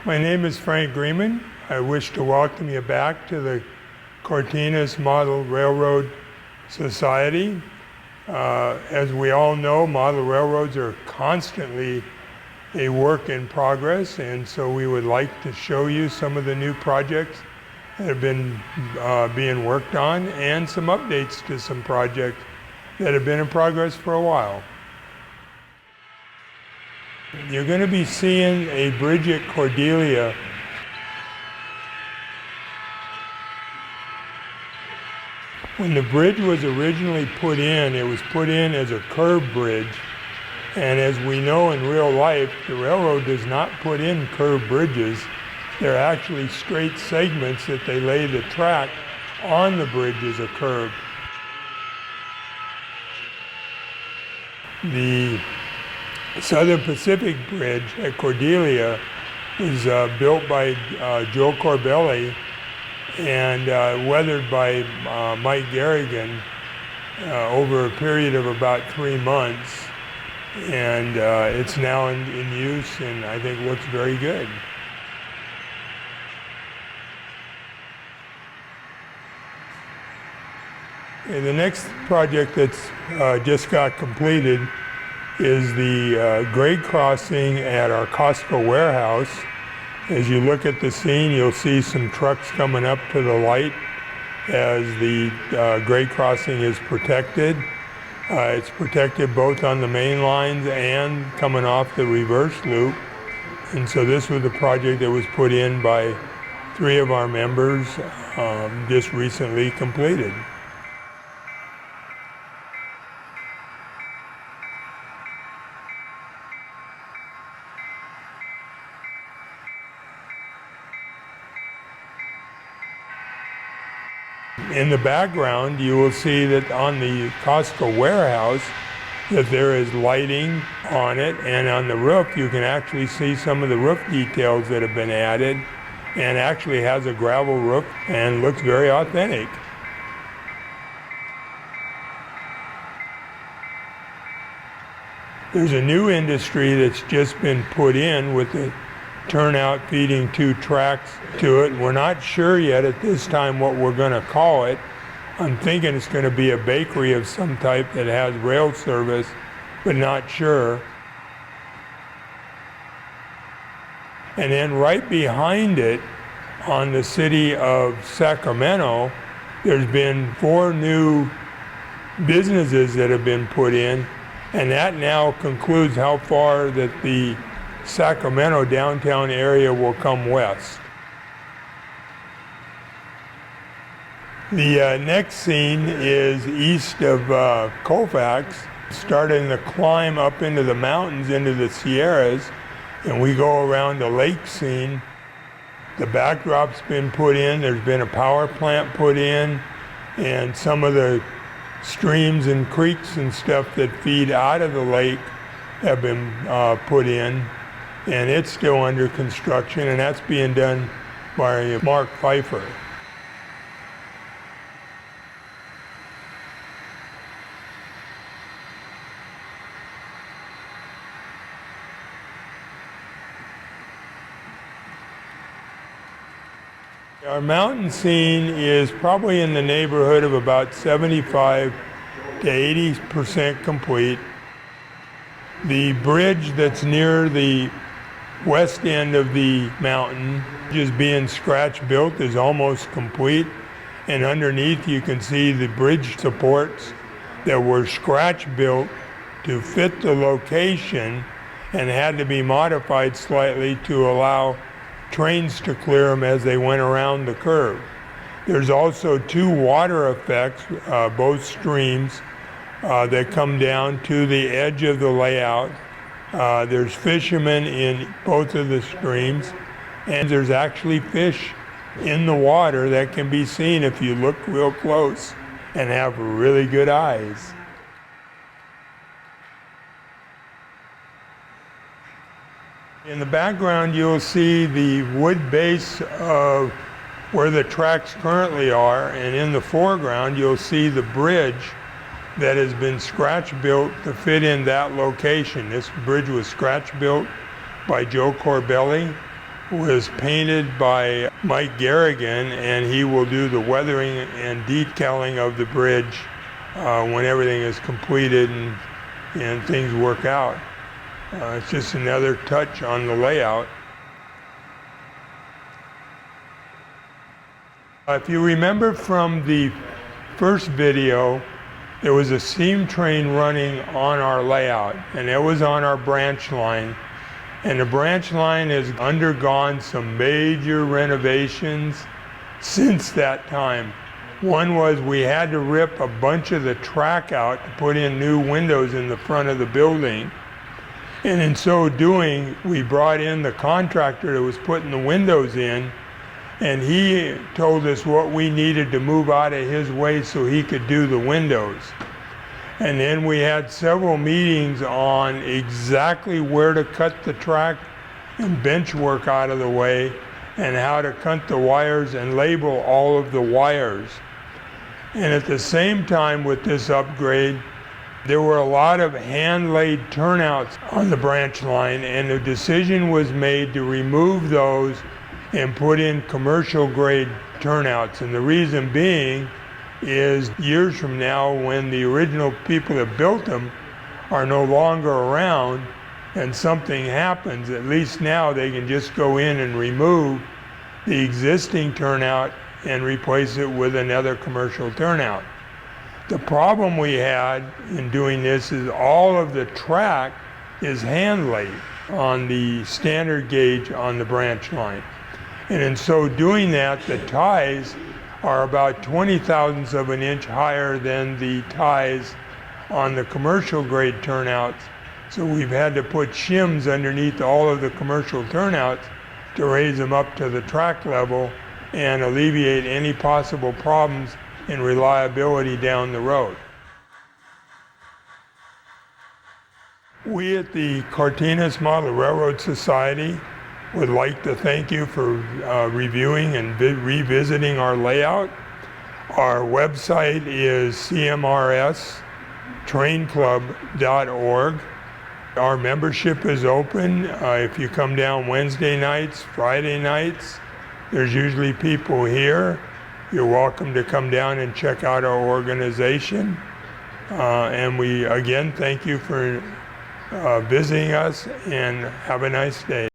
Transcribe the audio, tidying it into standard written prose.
My name is Frank Greenman. I wish to welcome you back to the Carquinez Model Railroad Society. As we all know, model railroads are constantly a work in progress, and so we would like to show you some of the new projects that have been being worked on and some updates to some projects that have been in progress for a while. You're going to be seeing a bridge at Cordelia. When the bridge was originally put in, it was put in as a curb bridge. And as we know in real life, the railroad does not put in curb bridges. They're actually straight segments that they lay the track on the bridge as a curb. The Southern Pacific Bridge at Cordelia was built by Joe Corbelli and weathered by Mike Garrigan over a period of about 3 months. And it's now in use, and I think looks very good. Okay, the next project that's just got completed is the grade crossing at our Costco warehouse. As you look at the scene, you'll see some trucks coming up to the light as the grade crossing is protected. It's protected both on the main lines and coming off the reverse loop. And so this was a project that was put in by 3 of our members, just recently completed. In the background, you will see that on the Costco warehouse that there is lighting on it, and on the roof you can actually see some of the roof details that have been added, and actually has a gravel roof and looks very authentic. There's a new industry that's just been put in with the turnout feeding 2 tracks to it. We're not sure yet at this time what we're going to call it. I'm thinking it's going to be a bakery of some type that has rail service, but not sure. And then right behind it, on the city of Sacramento, there's been 4 new businesses that have been put in, and that now concludes how far that the Sacramento downtown area will come west. The next scene is east of Colfax, starting the climb up into the mountains, into the Sierras, and we go around the lake scene. The backdrop's been put in, there's been a power plant put in, and some of the streams and creeks and stuff that feed out of the lake have been put in. And it's still under construction, and that's being done by Mark Pfeiffer. Our mountain scene is probably in the neighborhood of about 75 to 80% complete. The bridge that's near the west end of the mountain is being scratch built, is almost complete, and underneath you can see the bridge supports that were scratch built to fit the location and had to be modified slightly to allow trains to clear them as they went around the curve. There's also 2 water effects, both streams, that come down to the edge of the layout. There's fishermen in both of the streams, and there's actually fish in the water that can be seen if you look real close and have really good eyes. In the background, you'll see the wood base of where the tracks currently are, and in the foreground, you'll see the bridge that has been scratch built to fit in that location. This bridge was scratch built by Joe Corbelli, was painted by Mike Garrigan, and he will do the weathering and detailing of the bridge when everything is completed and things work out. It's just another touch on the layout. If you remember from the first video, there was a steam train running on our layout, and it was on our branch line. And the branch line has undergone some major renovations since that time. One was we had to rip a bunch of the track out to put in new windows in the front of the building. And in so doing, we brought in the contractor that was putting the windows in, and he told us what we needed to move out of his way so he could do the windows. And then we had several meetings on exactly where to cut the track and bench work out of the way, and how to cut the wires and label all of the wires. And at the same time with this upgrade, there were a lot of hand-laid turnouts on the branch line, and the decision was made to remove those and put in commercial-grade turnouts. And the reason being is years from now, when the original people that built them are no longer around and something happens, at least now they can just go in and remove the existing turnout and replace it with another commercial turnout. The problem we had in doing this is all of the track is hand laid on the standard gauge on the branch line. And in so doing that, the ties are about 20 thousandths of an inch higher than the ties on the commercial grade turnouts. So we've had to put shims underneath all of the commercial turnouts to raise them up to the track level and alleviate any possible problems in reliability down the road. We at the Carquinez Model Railroad Society would like to thank you for reviewing and revisiting our layout. Our website is CMRS.trainclub.org. Our membership is open. If you come down Wednesday nights, Friday nights, there's usually people here. You're welcome to come down and check out our organization. And we again thank you for visiting us, and have a nice day.